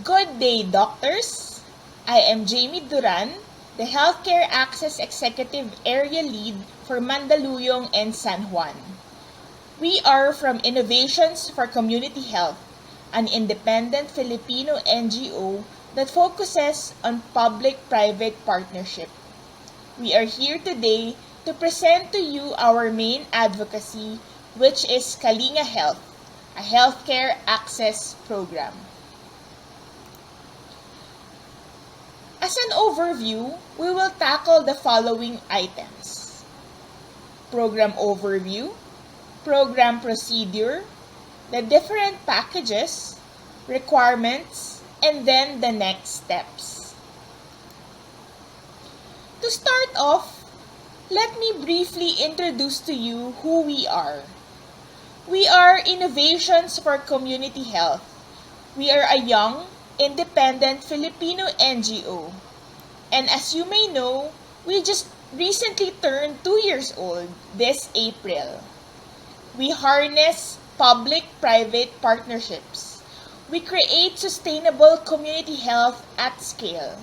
Good day, doctors! I am Jamie Duran, the Healthcare Access Executive Area Lead for Mandaluyong and San Juan. We are from Innovations for Community Health, an independent Filipino NGO that focuses on public-private partnership. We are here today to present to you our main advocacy, which is Kalinga Health, a healthcare access program. As an overview, we will tackle the following items: program overview, program procedure, the different packages, requirements, and then the next steps. To start off, let me briefly introduce to you who we are. We are Innovations for Community Health. We are a young, independent Filipino NGO. And as you may know, we just recently turned 2 years old this April. We harness public-private partnerships. We create sustainable community health at scale.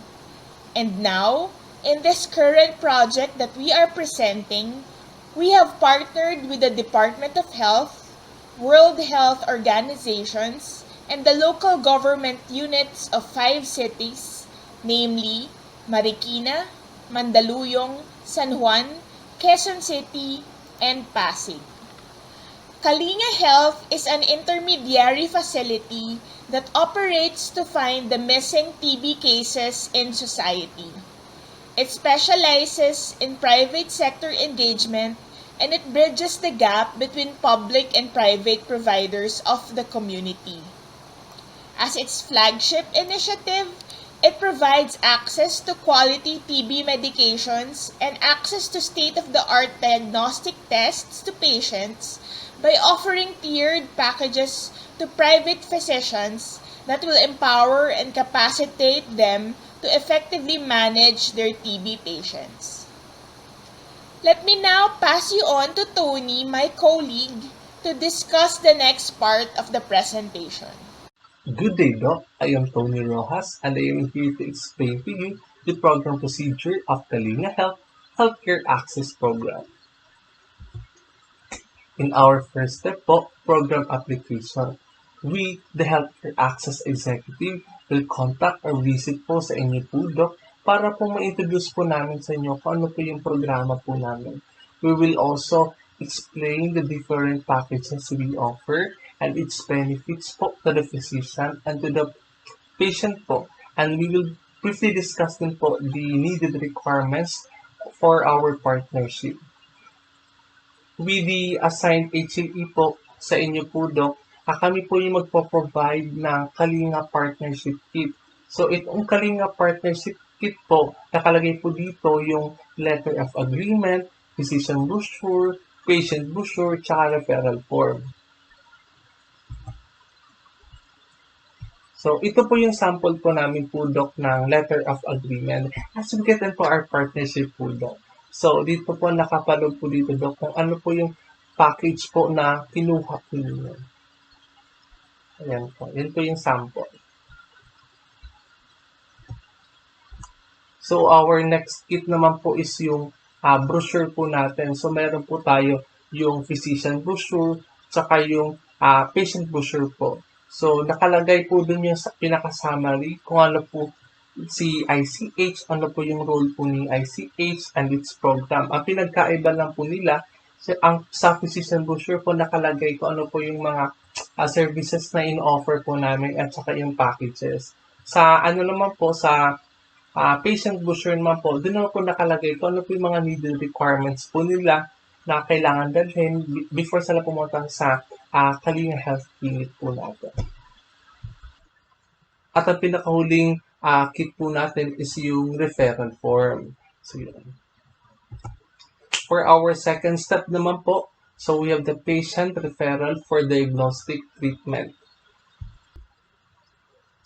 And now, in this current project that we are presenting, we have partnered with the Department of Health, World Health Organizations, and the local government units of 5 cities, namely Marikina, Mandaluyong, San Juan, Quezon City, and Pasig. Kalinga Health is an intermediary facility that operates to find the missing TB cases in society. It specializes in private sector engagement, and it bridges the gap between public and private providers of the community. As its flagship initiative, it provides access to quality TB medications and access to state-of-the-art diagnostic tests to patients by offering tiered packages to private physicians that will empower and capacitate them to effectively manage their TB patients. Let me now pass you on to Tony, my colleague, to discuss the next part of the presentation. Good day, Doc. I am Tony Rojas, and I am here to explain to you the program procedure of Kalinga Health Healthcare Access Program. In our first step po, program application. We, the Healthcare Access Executive, will contact or visit po sa inyo po, Doc, para po ma-introduce po namin sa inyo kung ano po yung programa po namin. We will also explain the different packages we offer and its benefits po to the physician and to the patient po. And we will briefly discuss din po the needed requirements for our partnership. With the assigned HLE po sa inyo po, Doc, kami po yung magpo-provide ng Kalinga Partnership Kit. So, itong Kalinga Partnership Kit po, nakalagay po dito yung letter of agreement, physician brochure, patient brochure, tsaka referral form. So, ito po yung sample po namin po, Doc, ng letter of agreement as we get into our partnership po, Doc. So, dito po nakapalog po dito, Doc, kung ano po yung package po na kinuha po ninyo. Ayan po. Yan po yung sample. So, our next kit naman po is yung brochure po natin. So, meron po tayo yung physician brochure, tsaka yung patient brochure po. So, nakalagay po dun yung pinaka-summary kung ano po si ICH, ano po yung role po ni ICH and its program. Ang pinagkaiba lang po nila, sa physician brochure po nakalagay kung ano po yung mga services na in-offer po namin at saka yung packages. Sa ano naman po, sa patient brochure naman po, doon naman po nakalagay kung ano po yung mga needed requirements po nila na kailangan dalhin before sila pumunta sa Kalinga Health Clinic po natin. At ang pinakahuling kit po natin is yung referral form. So, yun. For our second step naman po, so we have the patient referral for diagnostic treatment.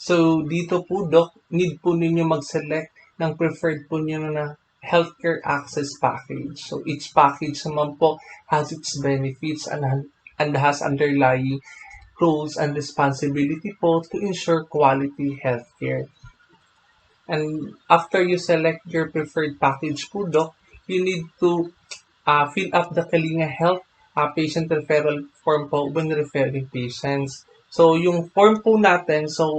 So, dito po, Doc, need po ninyo mag-select ng preferred po nyo na healthcare access package. So, each package naman po has its benefits and has underlying roles and responsibility po to ensure quality healthcare. And after you select your preferred package po, Doc, you need to fill up the Kalinga Health patient referral form po when referring patients. So, yung form po natin, so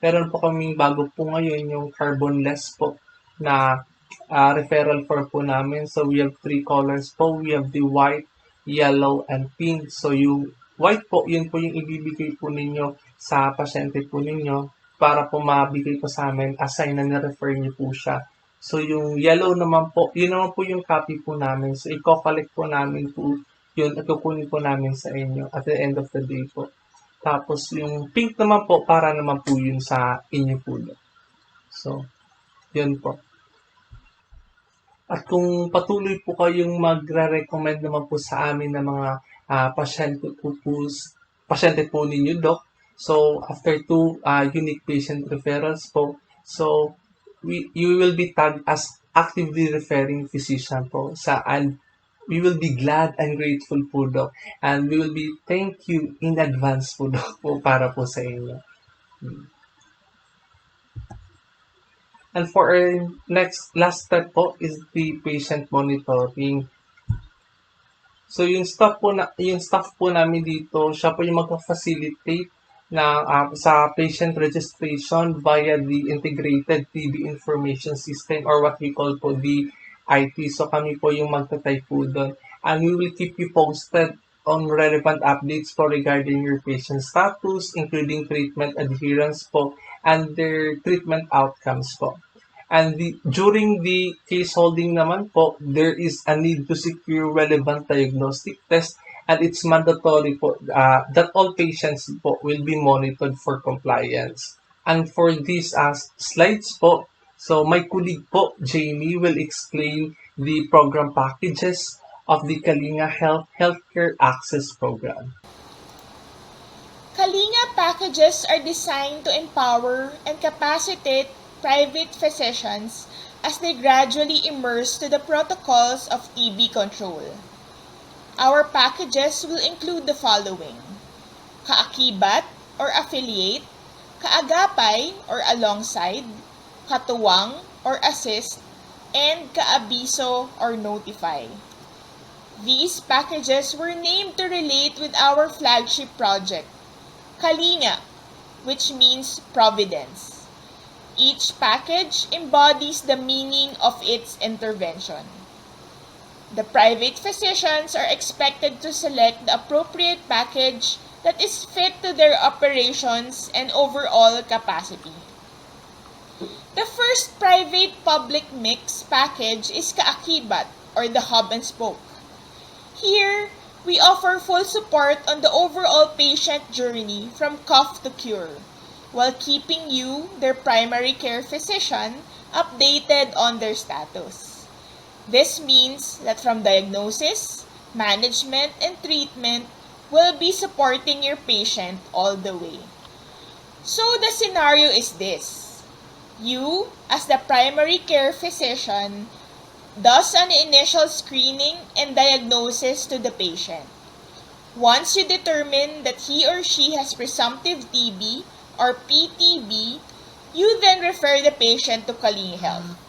meron po kaming bago po ngayon yung carbonless po na referral form po namin. So, we have three colors po. We have the white, yellow, and pink. So, yung white po, yun po yung ibibigay po ninyo sa pasyente po ninyo para po mabigay po sa amin, assign na ni-refer niyo po siya. So, yung yellow naman po, yun naman po yung copy po namin. So, i-collect po namin po yun at kukunin po namin sa inyo at the end of the day po. Tapos, yung pink naman po, para naman po yun sa inyo po. So, yun po. At kung patuloy po kayong magre-recommend naman po sa amin ng mga pasyente po ninyo, Doc. So, after 2 unique patient referrals po, so you will be tagged as actively referring physician po and we will be glad and grateful po, Doc. And we will be thank you in advance po, Doc, po para po sa inyo. And for our last step po is the patient monitoring. So yung staff po namin dito, siya po yung magfa-facilitate sa patient registration via the integrated TB information system or what we call po the IT. So kami po yung magta-type po doon. And we will keep you posted on relevant updates po regarding your patient status, including treatment adherence po and their treatment outcomes po. And during the case holding naman po, there is a need to secure relevant diagnostic test and it's mandatory po that all patients po will be monitored for compliance. And for these slides po, so my colleague po, Jamie, will explain the program packages of the Kalinga Healthcare Access Program. Kalinga packages are designed to empower and capacitate private physicians as they gradually immerse to the protocols of TB control. Our packages will include the following: kaakibat or affiliate, kaagapay or alongside, katuwang or assist, and kaabiso or notify. These packages were named to relate with our flagship project, Kalinga, which means providence. Each package embodies the meaning of its intervention. The private physicians are expected to select the appropriate package that is fit to their operations and overall capacity. The first private-public mix package is Kaakibat, or the hub and spoke. Here, we offer full support on the overall patient journey from cough to cure, while keeping you, their primary care physician, updated on their status. This means that from diagnosis, management, and treatment, we'll be supporting your patient all the way. So the scenario is this: you, as the primary care physician, does an initial screening and diagnosis to the patient. Once you determine that he or she has presumptive TB, or PTB, you then refer the patient to Kalinga Health.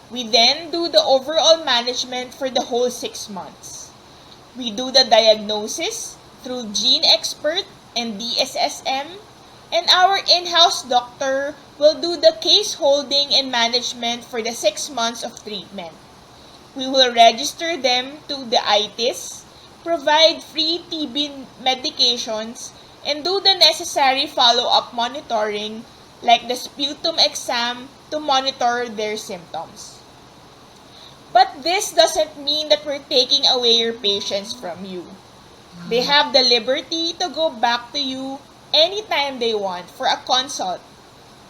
We then do the overall management for the whole 6 months. We do the diagnosis through Gene Expert and DSSM, and our in-house doctor will do the case holding and management for the 6 months of treatment. We will register them to the ITIS, provide free TB medications, and do the necessary follow-up monitoring like the sputum exam to monitor their symptoms. But this doesn't mean that we're taking away your patients from you. They have the liberty to go back to you anytime they want for a consult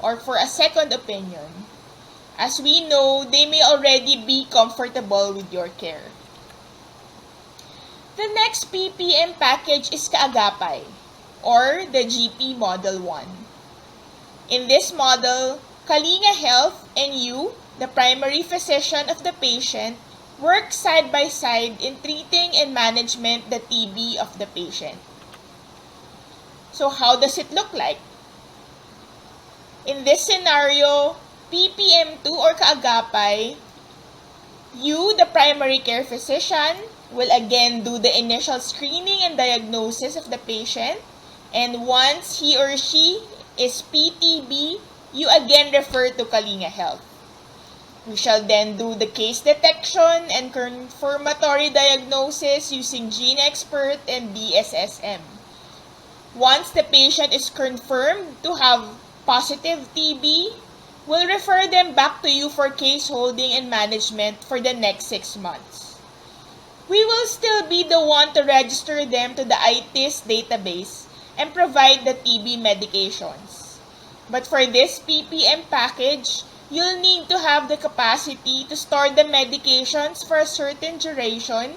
or for a second opinion. As we know, they may already be comfortable with your care. The next PPM package is Kaagapay, or the GP Model 1. In this model, Kalinga Health and you, the primary physician of the patient, work side by side in treating and management the TB of the patient. So how does it look like? In this scenario, PPM2 or kaagapay, you, the primary care physician, will again do the initial screening and diagnosis of the patient. And once he or she is PTB, you again refer to Kalinga Health. We shall then do the case detection and confirmatory diagnosis using GeneXpert and DSSM. Once the patient is confirmed to have positive TB, we'll refer them back to you for case holding and management for the next 6 months. We will still be the one to register them to the ITIS database and provide the TB medications. But for this PPM package, you'll need to have the capacity to store the medications for a certain duration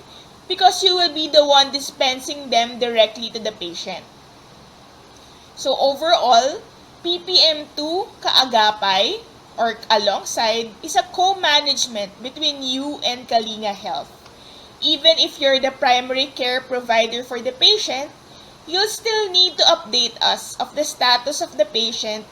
because you will be the one dispensing them directly to the patient. So overall, PPM2 kaagapay or alongside is a co-management between you and Kalinga Health. Even if you're the primary care provider for the patient, you'll still need to update us of the status of the patient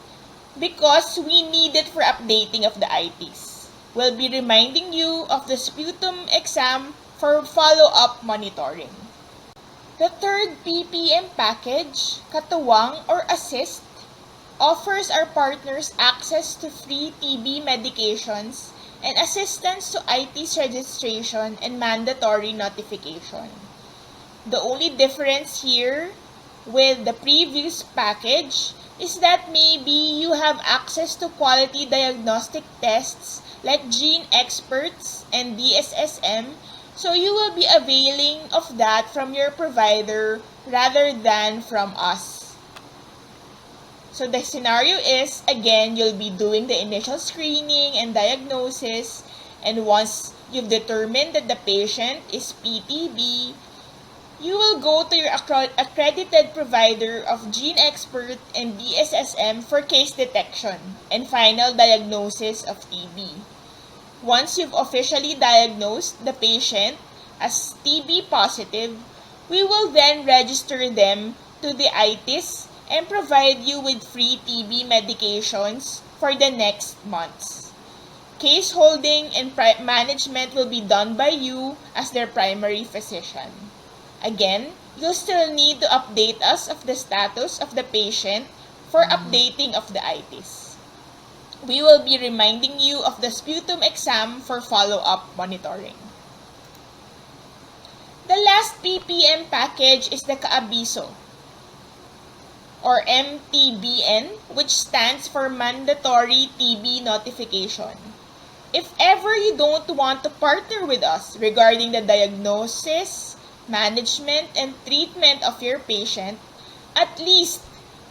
because we need it for updating of the ITs. We'll be reminding you of the sputum exam for follow-up monitoring. The third PPM package, Katuwang or Assist, offers our partners access to free TB medications and assistance to IT's registration and mandatory notification. The only difference here with the previous package is that maybe you have access to quality diagnostic tests like GeneXperts and DSSM, so you will be availing of that from your provider rather than from us. So the scenario is, again, you'll be doing the initial screening and diagnosis, and once you've determined that the patient is PTB, you will go to your accredited provider of GeneXpert and DSSM for case detection and final diagnosis of TB. Once you've officially diagnosed the patient as TB positive, we will then register them to the ITIS and provide you with free TB medications for the next months. Case holding and management will be done by you as their primary physician. Again, you'll still need to update us of the status of the patient for updating of the ITIS. We will be reminding you of the sputum exam for follow-up monitoring. The last PPM package is the Kaabiso, or MTBN, which stands for Mandatory TB Notification. If ever you don't want to partner with us regarding the diagnosis, management, and treatment of your patient, at least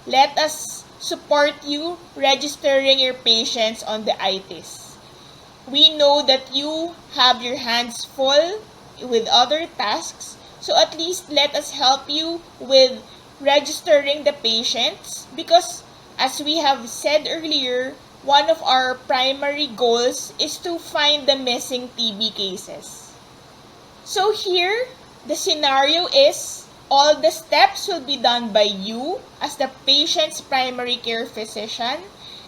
let us support you registering your patients on the ITIS. We know that you have your hands full with other tasks, so at least let us help you with registering the patients because, as we have said earlier, one of our primary goals is to find the missing TB cases. So here, the scenario is all the steps will be done by you as the patient's primary care physician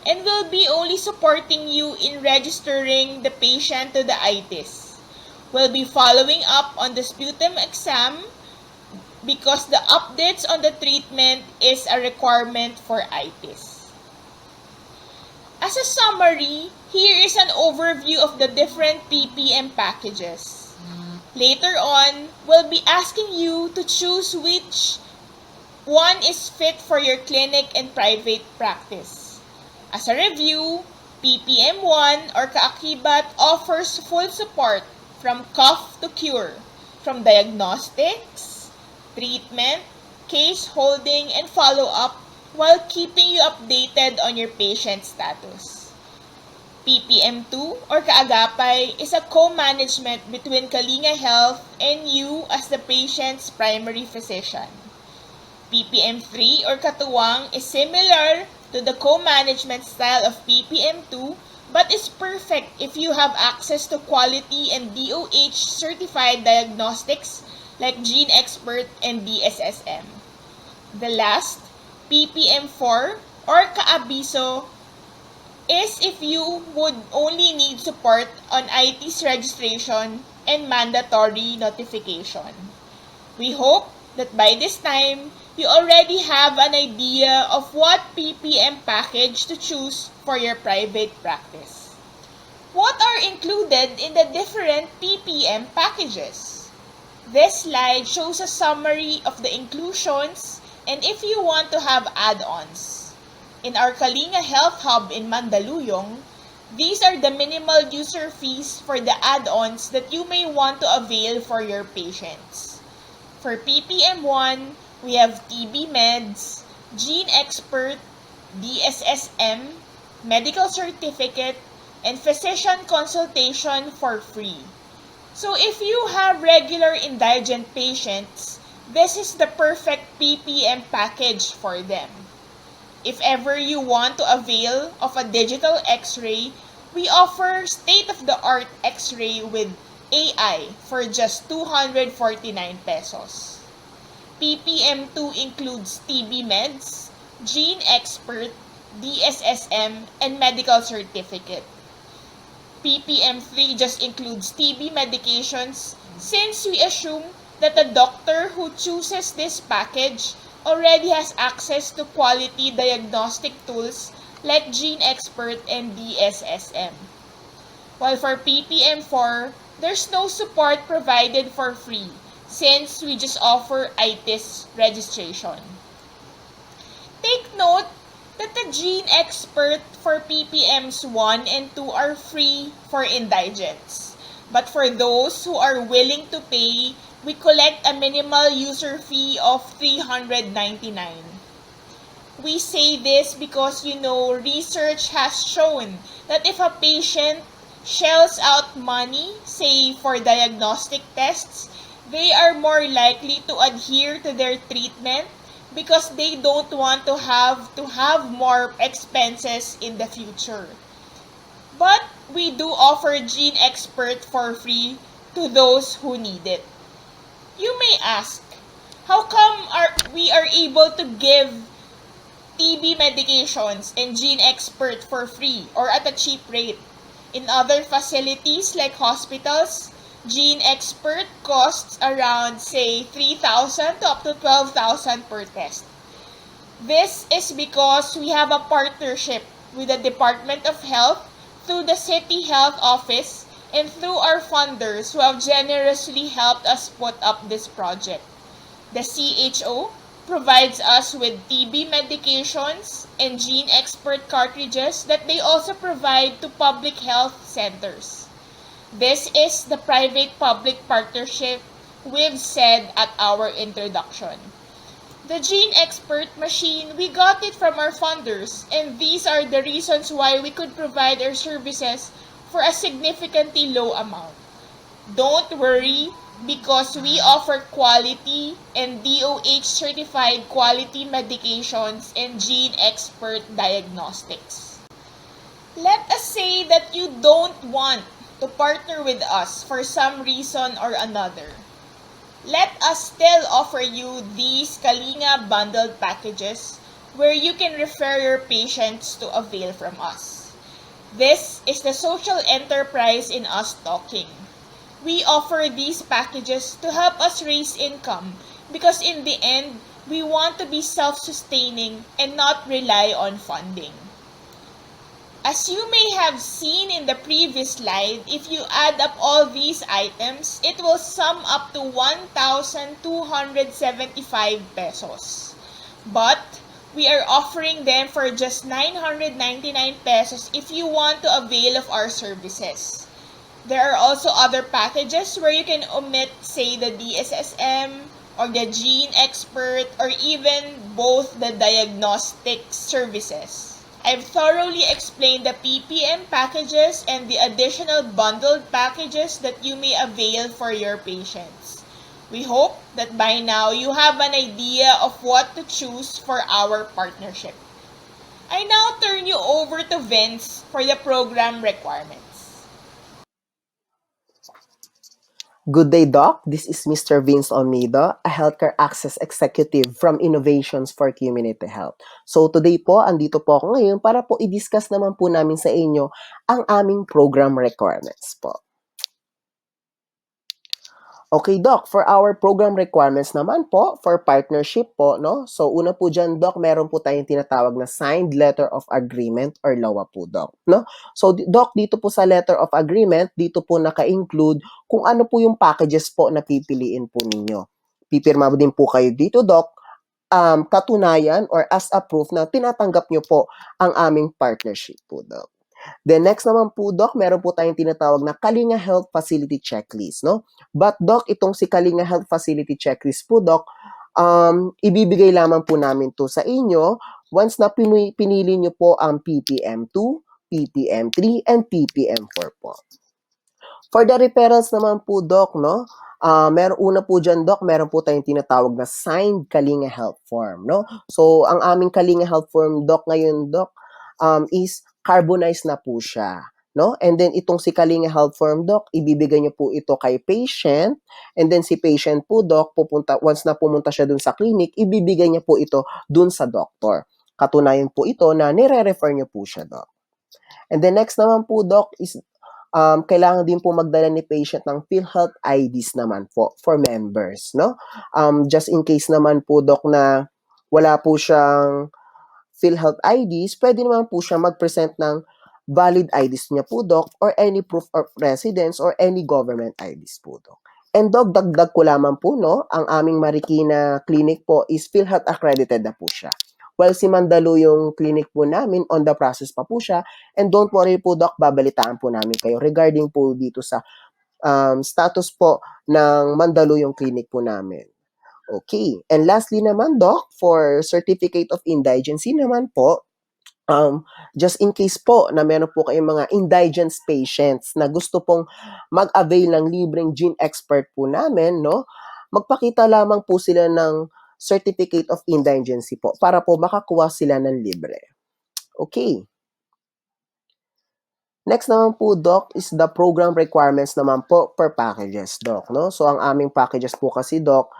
and will be only supporting you in registering the patient to the ITIS. We'll be following up on the sputum exam because the updates on the treatment is a requirement for ITIS. As a summary, here is an overview of the different PPM packages. Later on, we'll be asking you to choose which one is fit for your clinic and private practice. As a review, PPM1 or Kaakibat offers full support from cough to cure, from diagnostics, treatment, case holding, and follow-up while keeping you updated on your patient status. PPM2 or Kaagapay is a co-management between Kalinga Health and you as the patient's primary physician. PPM3 or Katuwang is similar to the co-management style of PPM2 but is perfect if you have access to quality and DOH certified diagnostics like GeneXpert and DSSM. The last, PPM4, or Kaabiso is if you would only need support on IT's registration and mandatory notification. We hope that by this time, you already have an idea of what PPM package to choose for your private practice. What are included in the different PPM packages? This slide shows a summary of the inclusions and if you want to have add-ons. In our Kalinga Health Hub in Mandaluyong, these are the minimal user fees for the add-ons that you may want to avail for your patients. For PPM1, we have TB meds, gene expert, DSSM, medical certificate, and physician consultation for free. So if you have regular indigent patients, this is the perfect PPM package for them. If ever you want to avail of a digital x-ray, we offer state-of-the-art x-ray with AI for just 249 pesos. PPM2 includes TB meds, gene expert, DSSM, and medical certificate. PPM3 just includes TB medications since we assume that the doctor who chooses this package already has access to quality diagnostic tools like Gene Expert and DSSM. While for PPM4, there's no support provided for free since we just offer ITIS registration. Take note that the Gene Expert for PPMs 1 and 2 are free for indigents. But for those who are willing to pay, we collect a minimal user fee of 399. We say this because research has shown that if a patient shells out money, say for diagnostic tests, they are more likely to adhere to their treatment because they don't want to have more expenses in the future. But we do offer Gene Expert for free to those who need it. You may ask, how come we are able to give TB medications and Gene Expert for free or at a cheap rate? In other facilities like hospitals, Gene Expert costs around, say, 3,000 to up to 12,000 per test. This is because we have a partnership with the Department of Health through the City Health Office and through our funders who have generously helped us put up this project. The CHO provides us with TB medications and Gene Expert cartridges that they also provide to public health centers. This is the private-public partnership we've said at our introduction. The Gene Expert machine, we got it from our funders, and these are the reasons why we could provide our services for a significantly low amount. Don't worry, because we offer quality and DOH certified quality medications and Gene Expert diagnostics. Let us say that you don't want to partner with us for some reason or another. Let us still offer you these Kalinga bundled packages where you can refer your patients to avail from us. This is the social enterprise in us talking. We offer these packages to help us raise income because in the end, we want to be self-sustaining and not rely on funding. As you may have seen in the previous slide, if you add up all these items, it will sum up to 1,275 pesos. But we are offering them for just 999 pesos if you want to avail of our services. There are also other packages where you can omit, say, the DSSM or the Gene Expert or even both the diagnostic services. I've thoroughly explained the PPM packages and the additional bundled packages that you may avail for your patients. We hope that by now you have an idea of what to choose for our partnership. I now turn you over to Vince for the program requirements. Good day, Doc. This is Mr. Vince Almeida, a healthcare access executive from Innovations for Community Health. So today po, andito po ako ngayon para po i-discuss naman po namin sa inyo ang aming program requirements po. Okay, Doc, for our program requirements naman po, for partnership po, no? So, una po dyan, Doc, meron po tayong tinatawag na signed letter of agreement or LOA po, Doc, no? So, Doc, dito po sa letter of agreement, dito po naka-include kung ano po yung packages po na pipiliin po ninyo. Pipirma din po kayo dito, Doc, katunayan or as a proof na tinatanggap nyo po ang aming partnership po, Doc. Then next naman po, Doc, meron po tayong tinatawag na Kalinga Health Facility Checklist, no? But, Doc, itong si Kalinga Health Facility Checklist po, Doc, ibibigay lamang po namin to sa inyo once na pinili nyo po ang PPM2, PPM3, and PPM4 po. For the referrals naman po, Doc, no? Una po dyan, Doc, meron po tayong tinatawag na signed Kalinga Health Form, no? So, ang aming Kalinga Health Form, Doc, ngayon, Doc, is carbonized na po siya, no? And then, itong si Kalinga Health Form, Doc, ibibigay niyo po ito kay patient, and then si patient po, Doc, once na pumunta siya dun sa clinic, ibibigay niya po ito dun sa doctor. Katunayan po ito na nire-refer niyo po siya, Doc. And then next naman po, Doc, is kailangan din po magdala ni patient ng PhilHealth IDs naman po for members, no? Just in case naman po, Doc, na wala po siyang PhilHealth IDs, pwede naman po siya mag-present ng valid IDs niya po, Doc, or any proof of residence or any government IDs po, Doc. And Doc, dagdag ko lamang po, no, ang aming Marikina clinic po is PhilHealth accredited na po siya. While si Mandaluyong clinic po namin, on the process pa po siya. And don't worry po, Doc, babalitaan po namin kayo regarding po dito sa status po ng Mandaluyong clinic po namin. Okay. And lastly naman, Doc, for certificate of indigency naman po, just in case po na meron po kayong mga indigence patients na gusto pong mag-avail ng libreng gene expert po namin, no? Magpakita lamang po sila ng certificate of indigency po para po makakuha sila ng libre. Okay. Next naman po, Doc, is the program requirements naman po per packages, Doc, no? So, ang aming packages po kasi, Doc,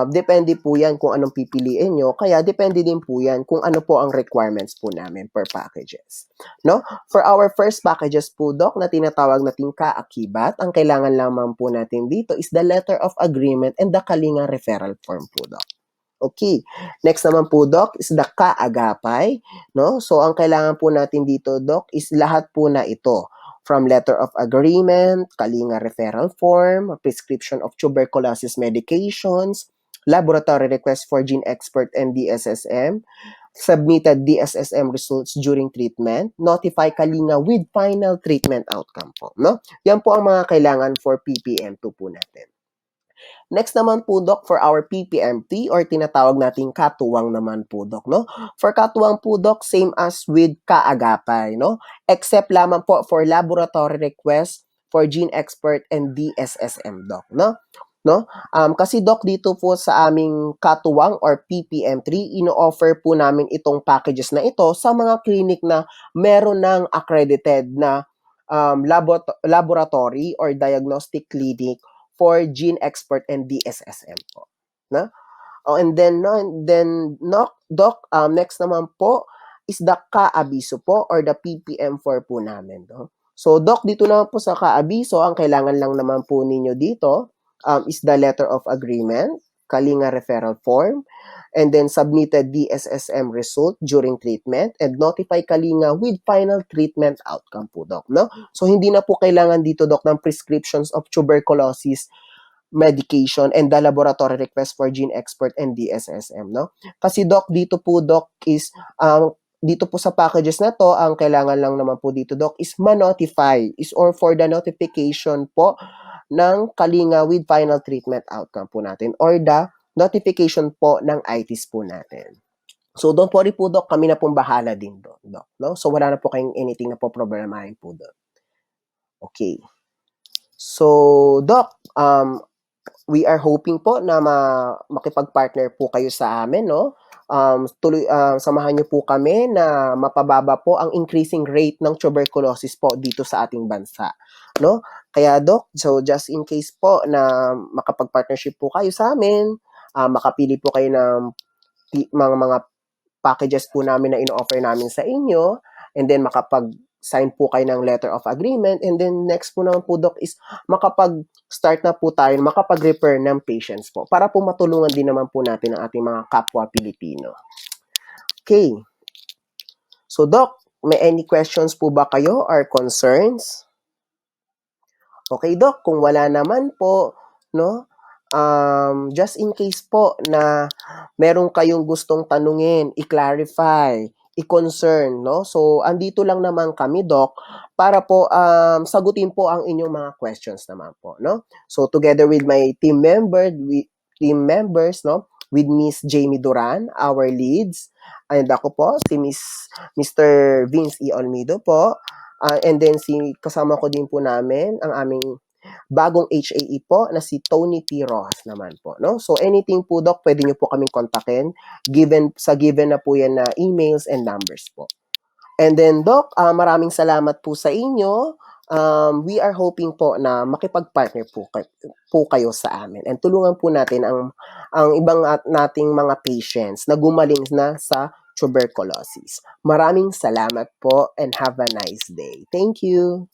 depende po yan kung anong pipiliin nyo. Kaya, depende din po yan kung ano po ang requirements po namin per packages, no? For our first packages po, Doc, na tinatawag nating kaakibat, ang kailangan lamang po natin dito is the letter of agreement and the Kalinga referral form po, Doc. Okay. Next naman po, Doc, is the kaagapay, no? So, ang kailangan po natin dito, Doc, is lahat po na ito. From letter of agreement, Kalinga referral form, prescription of tuberculosis medications, laboratory request for gene expert and DSSM, submitted DSSM results during treatment, notify Kalinga with final treatment outcome po, no? Yan po ang mga kailangan for PPM2 po natin. Next naman po, Doc, for our PPMT or tinatawag nating katuwang naman po, Doc, no? For katuwang po, Doc, same as with kaagapay, no? Except lamang po for laboratory request for gene expert and DSSM, Doc, no? No? Kasi, Doc, dito po sa aming katuwang or PPM3, ino-offer po namin itong packages na ito sa mga clinic na meron ng accredited na laboratory or diagnostic clinic for gene expert and DSSM po, no? Oh, and then no, Doc, next naman po is the kaabiso po or the PPM4 po namin, no? So, Doc, dito naman po sa kaabiso, ang kailangan lang naman po ninyo dito is the letter of agreement, Kalinga referral form, and then submitted DSSM result during treatment and notify Kalinga with final treatment outcome po, Doc, no? So, hindi na po kailangan dito, Doc, ng prescriptions of tuberculosis medication and the laboratory request for gene expert and DSSM, no? Kasi, Doc, dito po, Doc, is dito po sa packages na to, ang kailangan lang naman po dito, Doc, is ma-notify is or for the notification po ng Kalinga with final treatment outcome po natin or the notification po ng ITs po natin. So, don't worry po, Doc, kami na pong bahala din doon, Doc, no? So, wala na po kayong anything na po problemahin po doon. Okay. So, Doc, we are hoping po na makipag-partner po kayo sa amin, no? samahan niyo po kami na mapababa po ang increasing rate ng tuberculosis po dito sa ating bansa, no? Kaya Doc, so just in case po na makapag-partnership po kayo sa amin, makapili po kayo ng mga packages po namin na in-offer namin sa inyo, and then makapag-sign po kayo ng letter of agreement, and then next po naman po, Doc, is makapag-start na po tayo, makapag-refer ng patients po para po matulungan din naman po natin ang ating mga kapwa Pilipino. Okay. So, Doc, may any questions po ba kayo or concerns? Okay, Doc, kung wala naman po, no? Just in case po na meron kayong gustong tanungin, i-clarify, i-concern, no? So, andito lang naman kami, Doc, para po sagutin po ang inyong mga questions naman po, no? So, together with my team members, no? With Miss Jamie Duran, our leads, and ako po, si Mr. Vince E. Olmedo po, and then kasama ko din po namin ang aming bagong HAE po na si Tony P. Rojas naman po, no? So anything po, Doc, pwede niyo po kaming kontakin given na po yan na emails and numbers po. And then, Doc, maraming salamat po sa inyo. We are hoping po na makipag-partner po kayo sa amin and tulungan po natin ang ibang nating mga patients na gumaling na sa tuberculosis. Maraming salamat po and have a nice day. Thank you.